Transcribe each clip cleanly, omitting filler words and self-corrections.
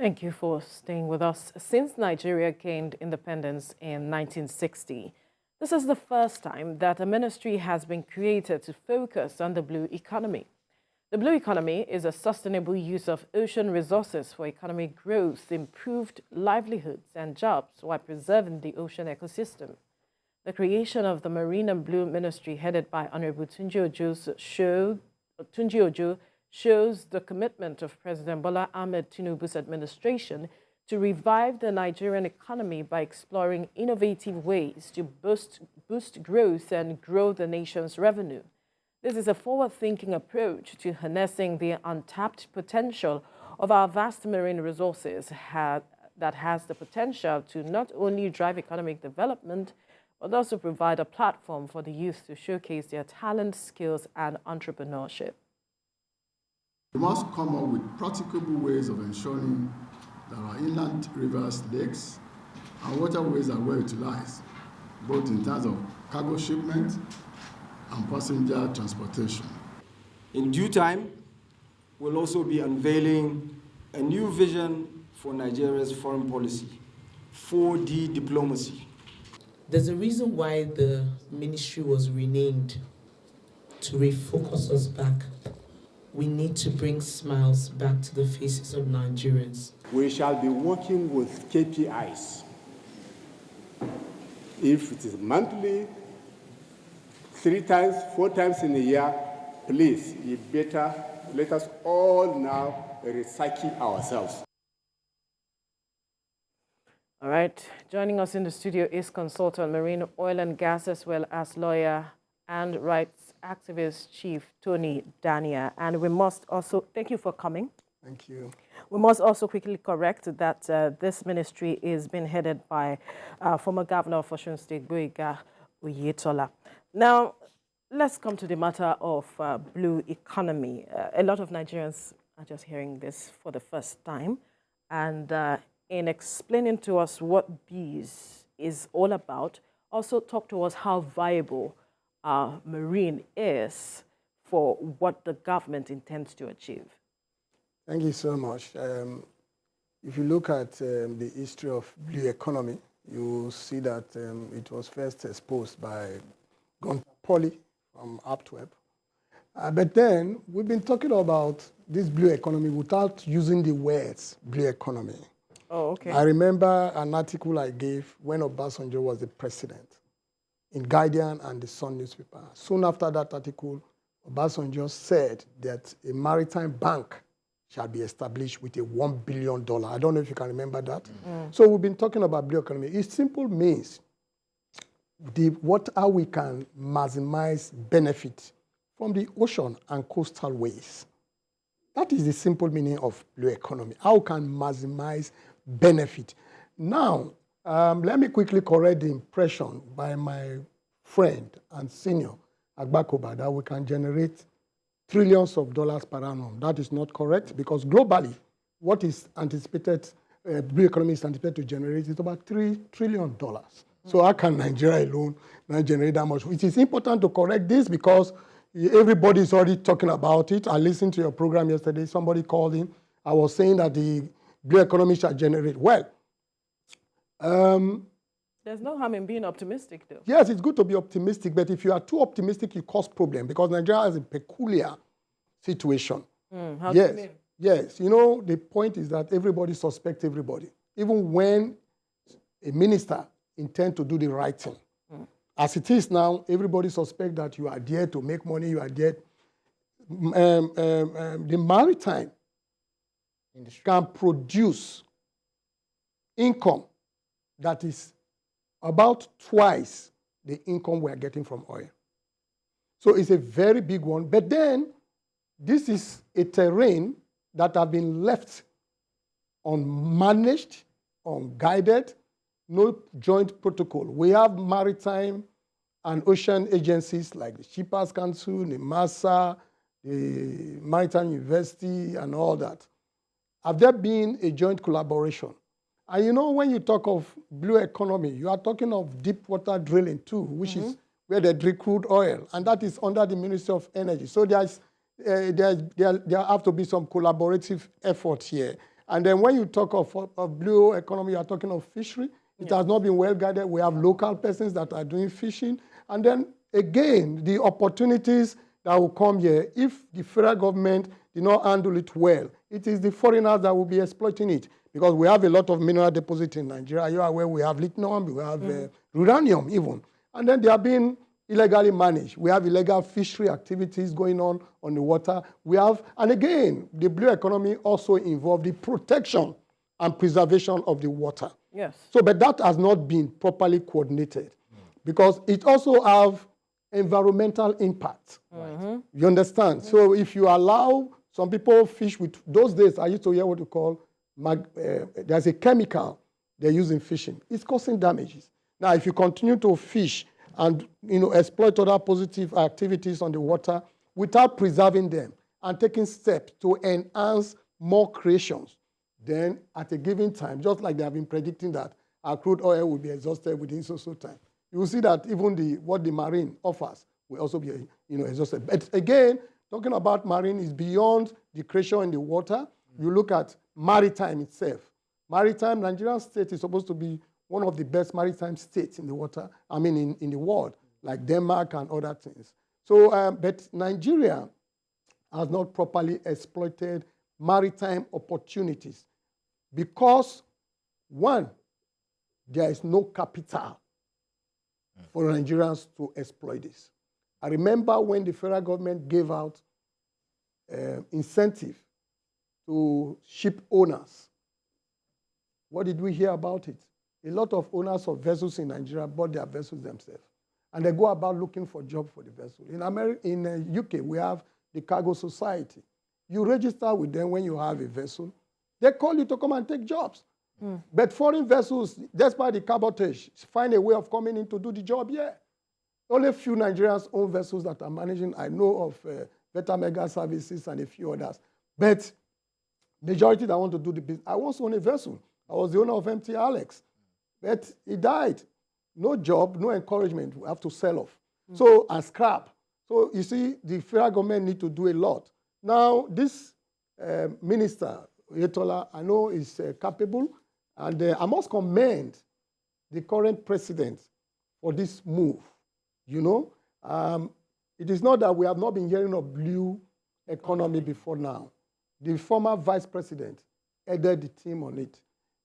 Thank you for staying with us. Since Nigeria gained independence in 1960, this is the first time that a ministry has been created to focus on the blue economy. The blue economy is a sustainable use of ocean resources for economic growth, improved livelihoods and jobs while preserving the ocean ecosystem. The creation of the Marine and Blue Ministry headed by Honorable Tunji Ojo shows the commitment of President Bola Ahmed Tinubu's administration to revive the Nigerian economy by exploring innovative ways to boost growth and grow the nation's revenue. This is a forward-thinking approach to harnessing the untapped potential of our vast marine resources that has the potential to not only drive economic development, but also provide a platform for the youth to showcase their talent, skills, and entrepreneurship. We must come up with practicable ways of ensuring that our inland rivers, lakes, and waterways are well utilized, both in terms of cargo shipment and passenger transportation. In due time, we'll also be unveiling a new vision for Nigeria's foreign policy, 4D diplomacy. There's a reason why the ministry was renamed, to refocus us back. We need to bring smiles back to the faces of Nigerians. We shall be working with KPIs. If it is monthly, 3 times, 4 times in a year, please, you better let us all now recycle ourselves. All right, joining us in the studio is consultant marine oil and gas, as well as lawyer and rights activist Chief Tony Dania. And we must also, thank you for coming. Thank you. We must also quickly correct that this ministry is being headed by former governor of Osun State, gboyega, Oyetola. Now, let's come to the matter of blue economy. A lot of Nigerians are just hearing this for the first time. And in explaining to us what BEES is all about, also talk to us how viable marine is for what the government intends to achieve. Thank you so much. If you look at the history of blue economy, you will see that it was first exposed by Poly from Antwerp. But then we've been talking about this blue economy without using the words blue economy. Oh, okay. I remember an article I gave when Obasanjo was the president in Guardian and the Sun newspaper. Soon after that article, Obasanjo said that a maritime bank shall be established with a $1 billion. I don't know if you can remember that. So we've been talking about blue economy. It simply means how we can maximize benefit from the ocean and coastal ways. That is the simple meaning of blue economy. How can maximize benefit? Now, let me quickly correct the impression by my friend and senior, Agbakoba, that we can generate trillions of dollars per annum. That is not correct, because globally, what is anticipated, blue economy is anticipated to generate is about $3 trillion. So how can Nigeria alone not generate that much? It is important to correct this because everybody is already talking about it. I listened to your program yesterday. Somebody called in. I was saying that the blue economy shall generate. Well, there's no harm in being optimistic, though. Yes, it's good to be optimistic, but if you are too optimistic, you cause problem, because Nigeria has a peculiar situation. How do you mean? Yes. You know, the point is that everybody suspects everybody, even when a minister intends to do the right thing. As it is now, everybody suspects that you are there to make money, you are there. The maritime industry can produce income that is about twice the income we are getting from oil. So it's a very big one. But then, this is a terrain that has been left unmanaged, unguided, no joint protocol. We have maritime and ocean agencies like the Shippers Council, NIMASA, the Maritime University, and all that. Have there been a joint collaboration? And you know, when you talk of blue economy, you are talking of deep water drilling too, which is where they drill crude oil, and that is under the Ministry of Energy. So there have to be some collaborative effort here. And then when you talk of blue economy, you are talking of fishery. It has not been well guided. We have local persons that are doing fishing. And then again, the opportunities that will come here, if the federal government did not handle it well, it is the foreigners that will be exploiting it. Because we have a lot of mineral deposits in Nigeria. You are aware we have lithium, we have uranium even. And then they are being illegally managed. We have illegal fishery activities going on the water. We have, and again, the blue economy also involves the protection and preservation of the water. Yes. So, but that has not been properly coordinated because it also have environmental impact. You understand? So if you allow some people fish with, those days I used to hear what you call, there's a chemical they're using fishing. It's causing damages. Now, if you continue to fish and exploit other positive activities on the water without preserving them and taking steps to enhance more creations, then at a given time, just like they have been predicting that our crude oil will be exhausted within so time, you will see that even what the marine offers will also be exhausted. But again, talking about marine is beyond the creation in the water. You look at maritime itself. Maritime, Nigerian state is supposed to be one of the best maritime states in the water, in the world, like Denmark and other things. So, but Nigeria has not properly exploited maritime opportunities because, one, there is no capital for Nigerians to exploit this. I remember when the federal government gave out incentive to ship owners. What did we hear about it? A lot of owners of vessels in Nigeria bought their vessels themselves. And they go about looking for jobs for the vessel. In UK, we have the Cargo Society. You register with them when you have a vessel. They call you to come and take jobs. But foreign vessels, despite the cabotage, find a way of coming in to do the job here. Only a few Nigerians own vessels that are managing. I know of Beta Mega Services and a few others. But majority that want to do the business. I once owned a vessel. I was the owner of MT Alex. But he died. No job, no encouragement. We have to sell off. So, and scrap. So, you see, the federal government need to do a lot. Now, this minister, Oyetola, I know is capable. And I must commend the current president for this move. It is not that we have not been hearing of blue economy before now. The former vice president headed the team on it.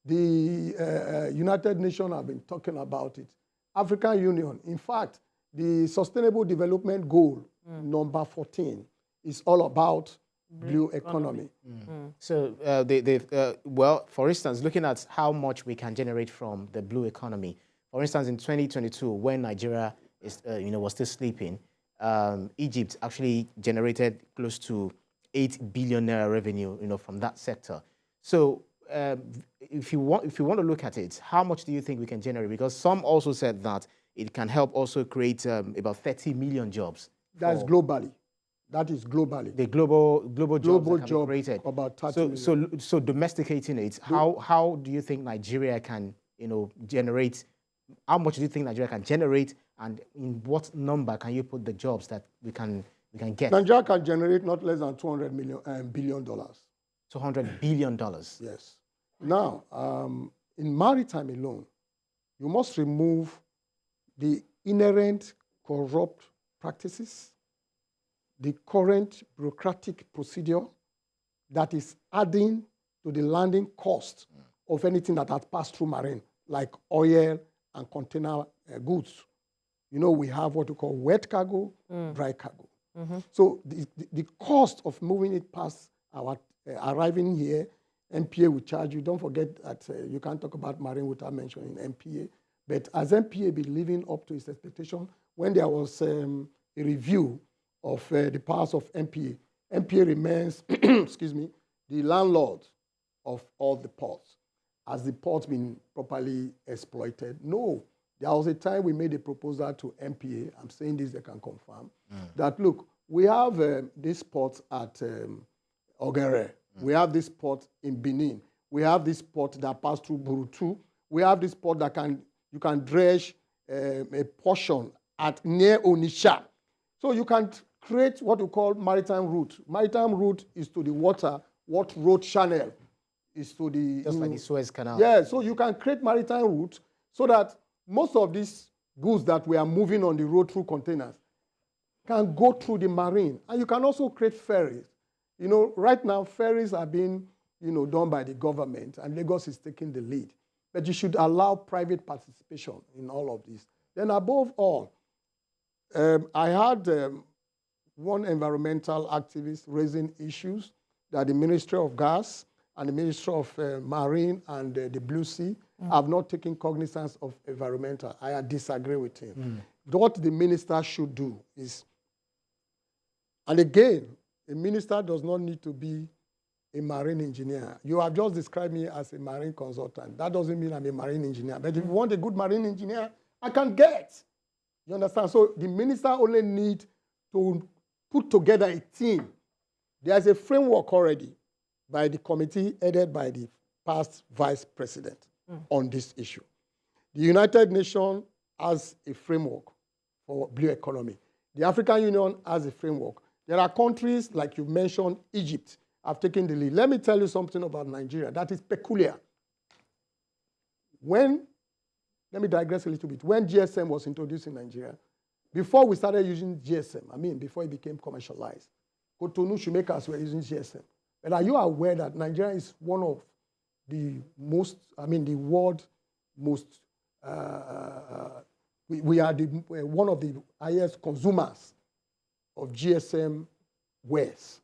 The United Nations have been talking about it. African Union, in fact, the Sustainable Development Goal, number 14, is all about blue economy. So, well, for instance, looking at how much we can generate from the blue economy. For instance, in 2022, when Nigeria is, was still sleeping, Egypt actually generated close to 8 billion naira revenue, from that sector. So, if you want to look at it, how much do you think we can generate? Because some also said that it can help also create about 30 million jobs. That's globally. That is globally. The global jobs that can be created. About 30 million. So domesticating it, how do you think Nigeria can, generate? How much do you think Nigeria can generate, and in what number can you put the jobs that we can get? Nigeria can generate not less than $200 billion. $200 billion. Yes. Now, in maritime alone, you must remove the inherent corrupt practices, the current bureaucratic procedure that is adding to the landing cost of anything that has passed through marine, like oil and container goods. We have what we call wet cargo, dry cargo. So the cost of moving it past our arriving here, MPA will charge you. Don't forget that you can't talk about marine without mentioning MPA. But as MPA been living up to its expectation, when there was a review of the powers of MPA, MPA remains, excuse me, the landlord of all the ports. Has the ports been properly exploited? No. There was a time we made a proposal to MPA. I'm saying this, they can confirm. That, look, we have this port at Ogere. We have this port in Benin. We have this port that passed through Burutu. We have this port that you can dredge a portion at near Onitsha. So you can create what we call maritime route. Maritime route is to the water, what road channel is to the... Just like the Suez Canal. Yeah, so you can create maritime routes so that most of these goods that we are moving on the road through containers can go through the marine. And you can also create ferries. You know, right now, ferries are being, done by the government, and Lagos is taking the lead. But you should allow private participation in all of this. Then above all, I had one environmental activist raising issues that the Ministry of Gas and the Ministry of Marine and the Blue Sea have not taken cognizance of environmental. I disagree with him. What the minister should do is, and again, a minister does not need to be a marine engineer. You have just described me as a marine consultant. That doesn't mean I'm a marine engineer. But if you want a good marine engineer, I can get. You understand? So the minister only needs to put together a team. There's a framework already by the committee headed by the past vice president on this issue. The United Nations has a framework for blue economy. The African Union has a framework. There are countries, like you mentioned, Egypt, have taken the lead. Let me tell you something about Nigeria that is peculiar. Let me digress a little bit. When GSM was introduced in Nigeria, before we started using GSM, before it became commercialized, Cotonou shoemakers were using GSM. But are you aware that Nigeria is one of the the world most, we are one of the highest consumers of GSM wares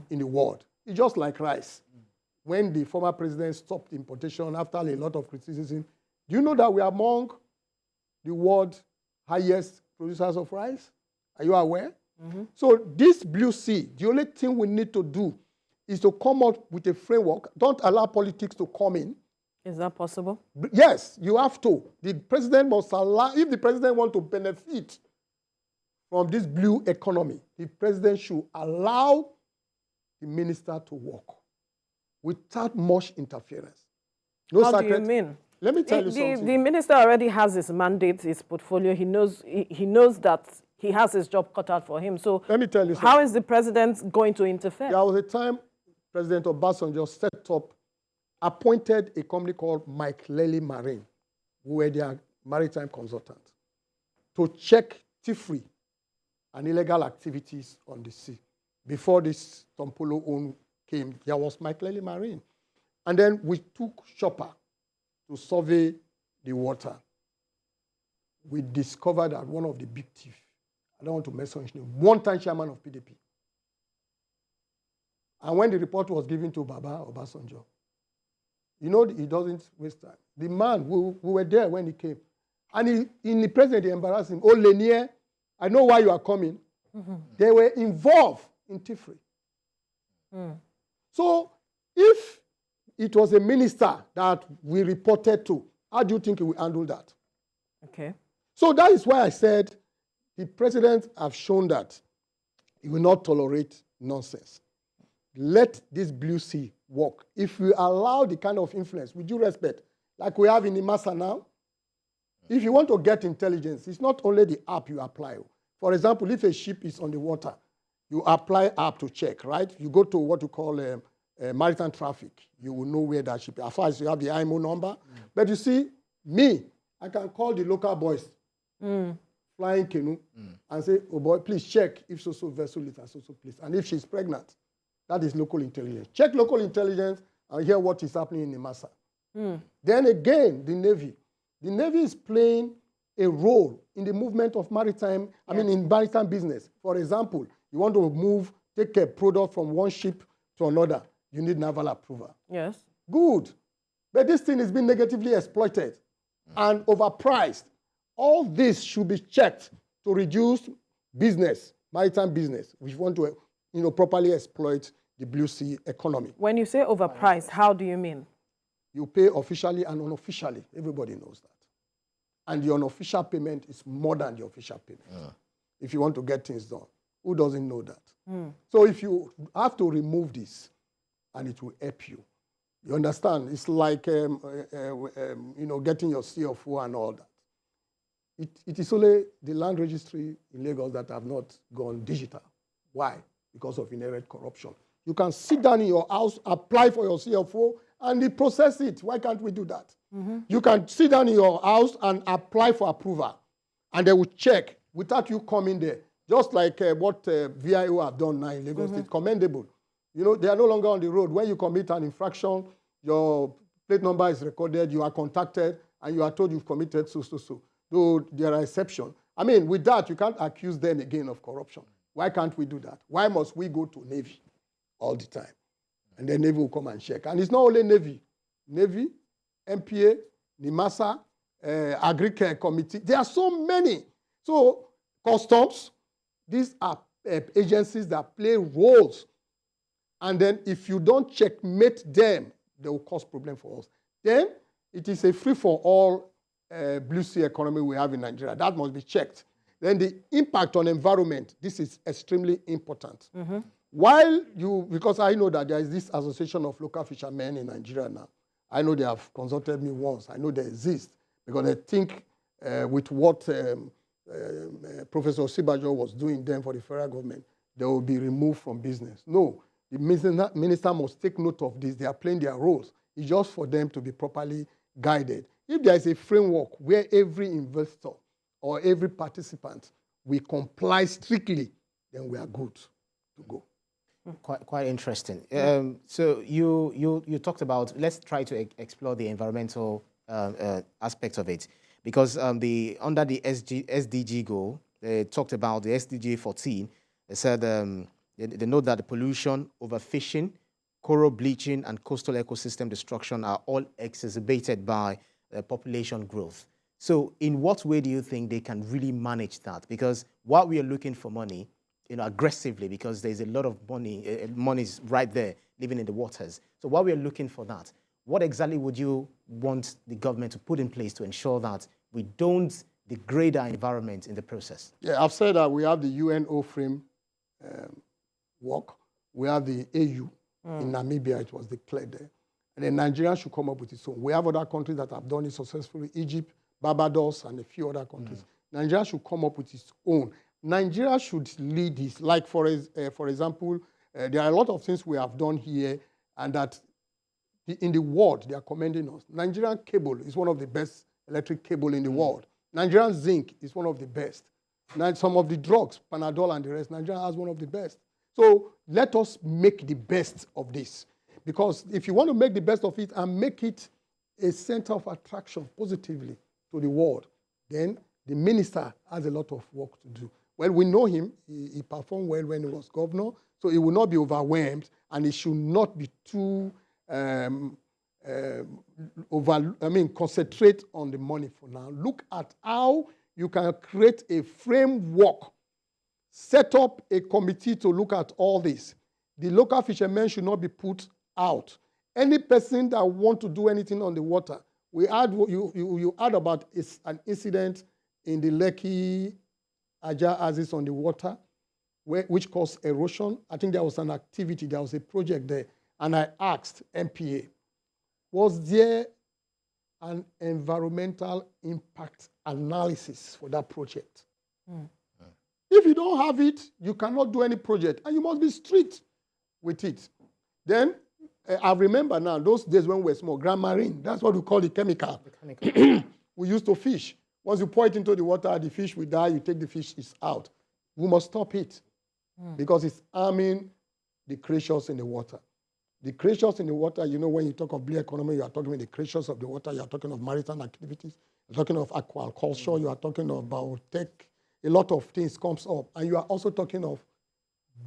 in the world. It's just like rice. When the former president stopped importation after a lot of criticism, do you know that we are among the world's highest producers of rice? Are you aware? So this Blue Sea, the only thing we need to do is to come up with a framework. Don't allow politics to come in. Is that possible? Yes, you have to. The president must allow, if the president wants to benefit from this blue economy, the president should allow the minister to work without much interference. No How do you mean? Let me tell you something. The minister already has his mandate, his portfolio. He knows that he has his job cut out for him. So let me tell you something. How is the president going to interfere? There was a time President Obasanjo set up, appointed a company called Mike Lely Marine, who were their maritime consultants, to check thievery and illegal activities on the sea. Before this Tompolo own came, there was Mike Lely Marine. And then we took Chopper to survey the water. We discovered that one of the big thieves, I don't want to mention his name, one-time chairman of PDP. And when the report was given to Baba Obasanjo, he doesn't waste time. The man who were there when he came, and in the president, he embarrassed him. Oh, Lenier, I know why you are coming. They were involved in thievery. So if it was a minister that we reported to, how do you think he will handle that? Okay. So that is why I said the president have shown that he will not tolerate nonsense. Let this Blue Sea work. If we allow the kind of influence, with due respect, like we have in Imasa now, if you want to get intelligence, it's not only the app you apply. For example, if a ship is on the water, you apply app to check, right? You go to what you call maritime traffic. You will know where that ship is. As far as you have the IMO number. But you see, I can call the local boys, flying canoe, and say, oh boy, please check if so vessel is at so place. And if she's pregnant, that is local intelligence. Check local intelligence and hear what is happening in Imasa. Then again, the Navy. The Navy is playing a role in the movement of maritime, in maritime business. For example, you want to take a product from one ship to another, you need naval approval. Yes. Good. But this thing is being negatively exploited and overpriced. All this should be checked to reduce business, maritime business, which want to properly exploit the Blue Sea economy. When you say overpriced, how do you mean? You pay officially and unofficially. Everybody knows that. And the unofficial payment is more than the official payment. If you want to get things done. Who doesn't know that? So if you have to remove this, and it will help you. You understand? It's like, getting your CFO and all that. It is only the land registry in Lagos that have not gone digital. Why? Because of inherent corruption. You can sit down in your house, apply for your CFO, and they process it. Why can't we do that? You can sit down in your house and apply for approval, and they will check without you coming there. Just like what VIO have done now in Lagos State, commendable. You know, they are no longer on the road. When you commit an infraction, your plate number is recorded, you are contacted, and you are told you've committed so. Though there are exceptions. I mean, with that, you can't accuse them again of corruption. Why can't we do that? Why must we go to Navy all the time? And then Navy will come and check. And it's not only Navy. Navy, MPA, NIMASA, Agri-Care Committee. There are so many. So, customs, these are agencies that play roles. And then if you don't checkmate them, they will cause problem for us. Then it is a free-for-all blue sea economy we have in Nigeria. That must be checked. Then the impact on environment, this is extremely important. While because I know that there is this association of local fishermen in Nigeria now. I know they have consulted me once. I know they exist because they think with what Professor Sibajo was doing then for the federal government, they will be removed from business. No, the minister must take note of this. They are playing their roles. It's just for them to be properly guided. If there is a framework where every investor or every participant will comply strictly, then we are good to go. Quite interesting. So you talked about, let's try to explore the environmental aspect of it, because under the SDG goal, they talked about the SDG 14. They said they note that the pollution, overfishing, coral bleaching, and coastal ecosystem destruction are all exacerbated by population growth. So in what way do you think they can really manage that? Because while we are looking for money, aggressively, because there's a lot of money's right there living in the waters. So while we are looking for that, what exactly would you want the government to put in place to ensure that we don't degrade our environment in the process? Yeah, I've said that we have the UNO frame work. We have the AU. In Namibia, it was declared there. And then Nigeria should come up with its own. We have other countries that have done it successfully, Egypt, Barbados, and a few other countries. Nigeria should come up with its own. Nigeria should lead this. Like, for example, there are a lot of things we have done here, and that in the world, they are commending us. Nigerian cable is one of the best electric cable in the world. Nigerian zinc is one of the best. Now, some of the drugs, Panadol and the rest, Nigeria has one of the best. So let us make the best of this. Because if you want to make the best of it and make it a center of attraction positively to the world, then the minister has a lot of work to do. Well, we know him. He performed well when he was governor, so he will not be overwhelmed, and he should not be too concentrate on the money for now. Look at how you can create a framework, set up a committee to look at all this. The local fishermen should not be put out. Any person that wants to do anything on the water, you heard about an incident in the Lekki Aja Axis on the water, which caused erosion. I think there was an activity, there was a project there, and I asked MPA, was there an environmental impact analysis for that project? If you don't have it, you cannot do any project, and you must be strict with it. Then, I remember now, those days when we were small, Grand Marine, that's what we call the chemical. We used to fish. Once you pour it into the water, the fish will die, you take the fish, it's out. We must stop it because it's harming the creatures in the water. The creatures in the water, when you talk of blue economy, you are talking about the creatures of the water, you are talking of maritime activities, you're talking of aquaculture, you are talking about tech. A lot of things comes up. And you are also talking of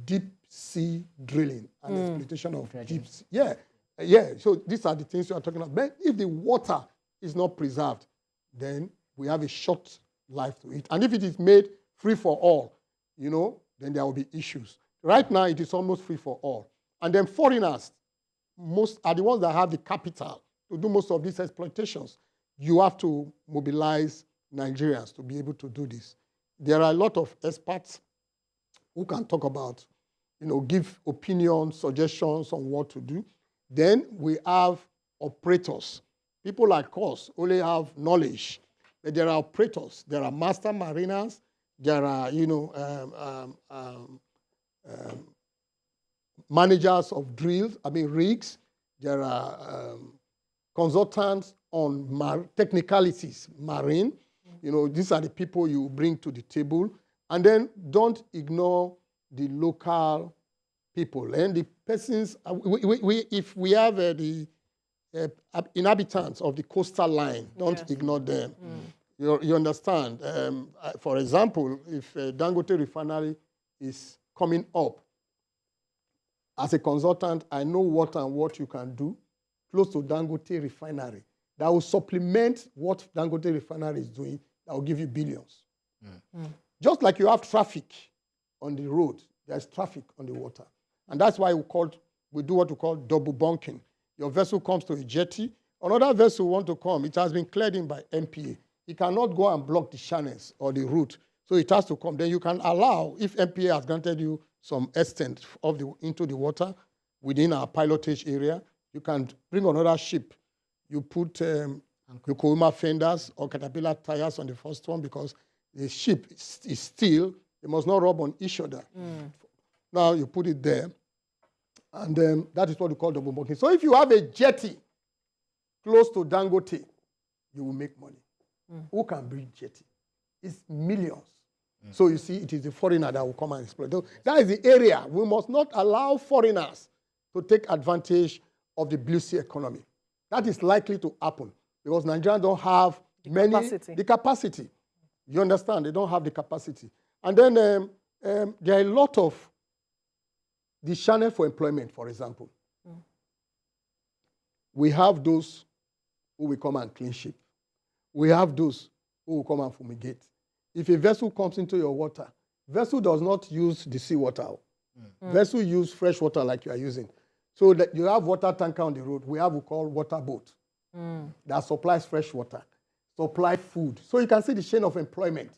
deep sea drilling and exploitation of deep sea. Yeah. So these are the things you are talking about. But if the water is not preserved, then we have a short life to it. And if it is made free for all, then there will be issues. Right now, it is almost free for all. And then foreigners are the ones that have the capital to do most of these exploitations. You have to mobilize Nigerians to be able to do this. There are a lot of experts who can talk about, give opinions, suggestions on what to do. Then we have operators. People like us only have knowledge. But there are operators. There are master mariners. There are, managers of rigs. There are consultants on technicalities, marine. You know, these are the people you bring to the table. And then don't ignore the local people and the persons. If we have the inhabitants of the coastal line, don't ignore them. You understand? For example, if Dangote refinery is coming up, as a consultant, I know what and what you can do close to Dangote refinery that will supplement what Dangote refinery is doing, that will give you billions. Just like you have traffic on the road, there's traffic on the water. And that's why we do what we call double bunking. Your vessel comes to a jetty, another vessel wants to come, it has been cleared in by MPA. It cannot go and block the channels or the route, so it has to come. Then you can allow, if MPA has granted you some extent into the water within our pilotage area, you can bring another ship. You put Yokohama fenders or Caterpillar tires on the first one because the ship is steel. They must not rub on each other. Now you put it there, and that is what we call double bunking. So if you have a jetty close to Dangote, you will make money. Who can build jetty? It's millions. So you see, it is the foreigner that will come and exploit. That is the area. We must not allow foreigners to take advantage of the blue sea economy. That is likely to happen because Nigerians don't have the capacity. You understand? They don't have the capacity. And then there are a lot of the channel for employment, for example. We have those who will come and clean ship. We have those who will come and fumigate. If a vessel comes into your water, vessel does not use the seawater. Vessel use fresh water like you are using. So that you have water tanker on the road. We have what we call water boat that supplies fresh water, supply food. So you can see the chain of employment.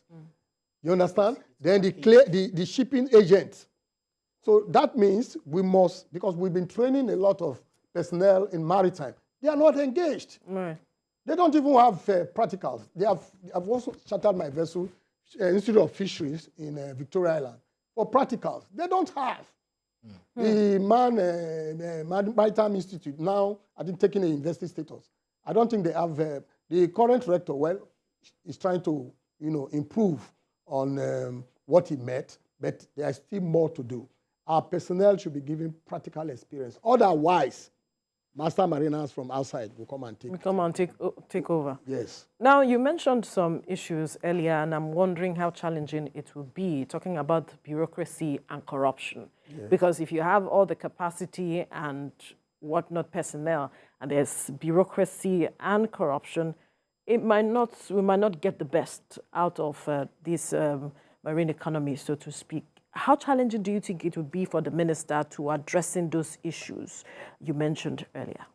You understand? Then the shipping agent. So that means we must, because we've been training a lot of personnel in maritime, they are not engaged. They don't even have practicals. I've also chartered my vessel, Institute of Fisheries in Victoria Island, for practicals. They don't have. The Maritime Institute now, I think, taking a university status. I don't think they have, the current rector, is trying to, improve on what he met, but there is still more to do. Our personnel should be given practical experience. Otherwise, master mariners from outside will come and take over. Yes. Now, you mentioned some issues earlier, and I'm wondering how challenging it will be, talking about bureaucracy and corruption. Yes. Because if you have all the capacity and whatnot personnel, and there's bureaucracy and corruption, we might not get the best out of this marine economy, so to speak. How challenging do you think it would be for the minister to addressing those issues you mentioned earlier?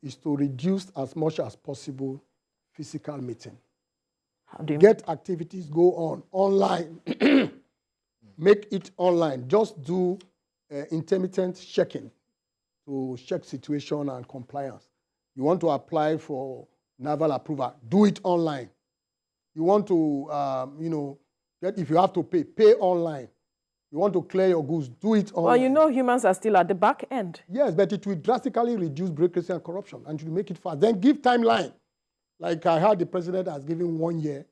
Is to reduce as much as possible physical meeting. How do you get activities go on online? Make it online. Just do intermittent checking to check situation and compliance. You want to apply for naval approval, do it online. You want to, if you have to pay online. You want to clear your goods, do it online. Well, humans are still at the back end. Yes, but it will drastically reduce bureaucracy and corruption, and it will make it fast. Then give timeline. Like I heard the president has given 1 year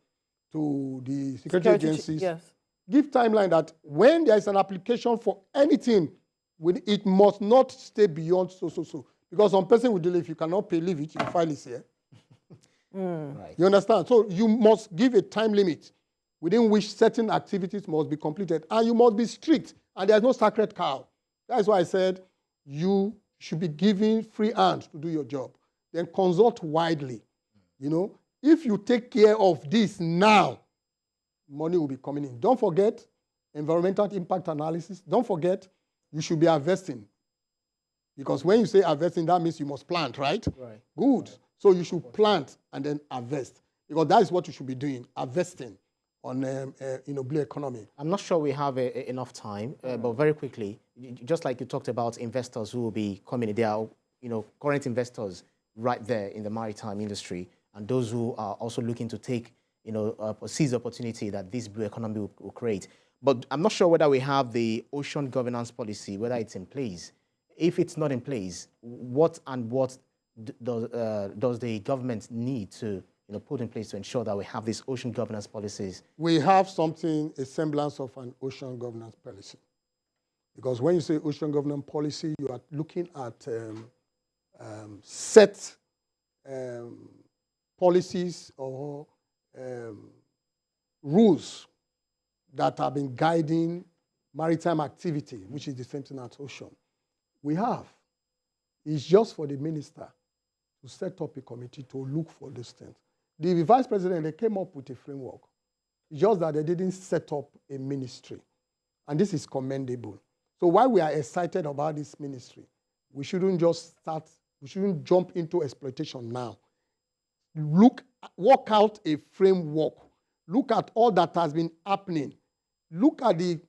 to the security agencies. Yes. Give timeline that when there is an application for anything, it must not stay beyond so. Because some person will delay, if you cannot pay, leave it, your file is here. Right. You understand? So you must give a time limit within which certain activities must be completed. And you must be strict. And there's no sacred cow. That's why I said you should be given free hand to do your job. Then consult widely. If you take care of this now, money will be coming in. Don't forget environmental impact analysis. Don't forget you should be harvesting. Because when you say harvesting, that means you must plant, right? Right. Good. So you should plant and then harvest. Because that is what you should be doing, harvesting on blue economy. I'm not sure we have enough time, but very quickly, just like you talked about investors who will be coming in, there are current investors right there in the maritime industry, and those who are also looking to take seize the opportunity that this blue economy will create. But I'm not sure whether we have the ocean governance policy, whether it's in place. if it's not in place, what does the government need to put in place to ensure that we have these ocean governance policies? We have something, a semblance of an ocean governance policy. Because when you say ocean governance policy, you are looking at set policies or rules that have been guiding maritime activity, which is the same thing as ocean. We have. It's just for the minister to set up a committee to look for these things. The vice president, they came up with a framework. It's just that they didn't set up a ministry. And this is commendable. So while we are excited about this ministry, we shouldn't jump into exploitation now. Work out a framework. Look at all that has been happening. Look at the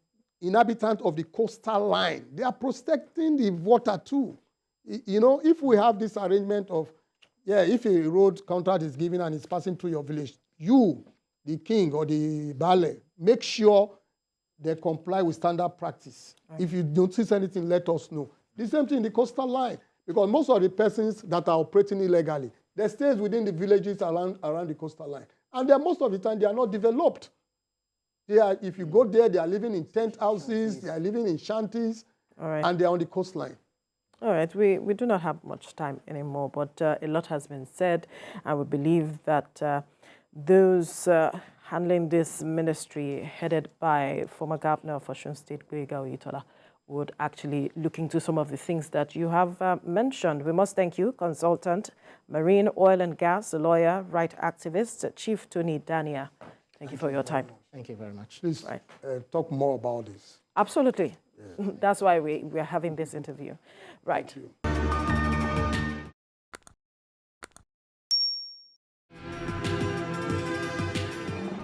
inhabitants of the coastal line. They are protecting the water too. If we have this arrangement of, if a road contract is given and it's passing through your village, you, the king or the Bale, make sure they comply with standard practice. Right. If you notice anything, let us know. The same thing in the coastal line, because most of the persons that are operating illegally, they stay within the villages around the coastal line. And most of the time, they are not developed. If you go there, they are living in tent houses, they are living in shanties, and they are on the coastline. All right, we do not have much time anymore, but a lot has been said, and we believe that those handling this ministry, headed by former governor of Osun State, gboyega Oyetola, would actually look into some of the things that you have mentioned. We must thank you, consultant, marine, oil and gas, lawyer, right activist, Chief Tony Dania. Thank you for your time. Thank you very much. Please talk more about this. Absolutely. Yeah. That's why we are having this interview. Right.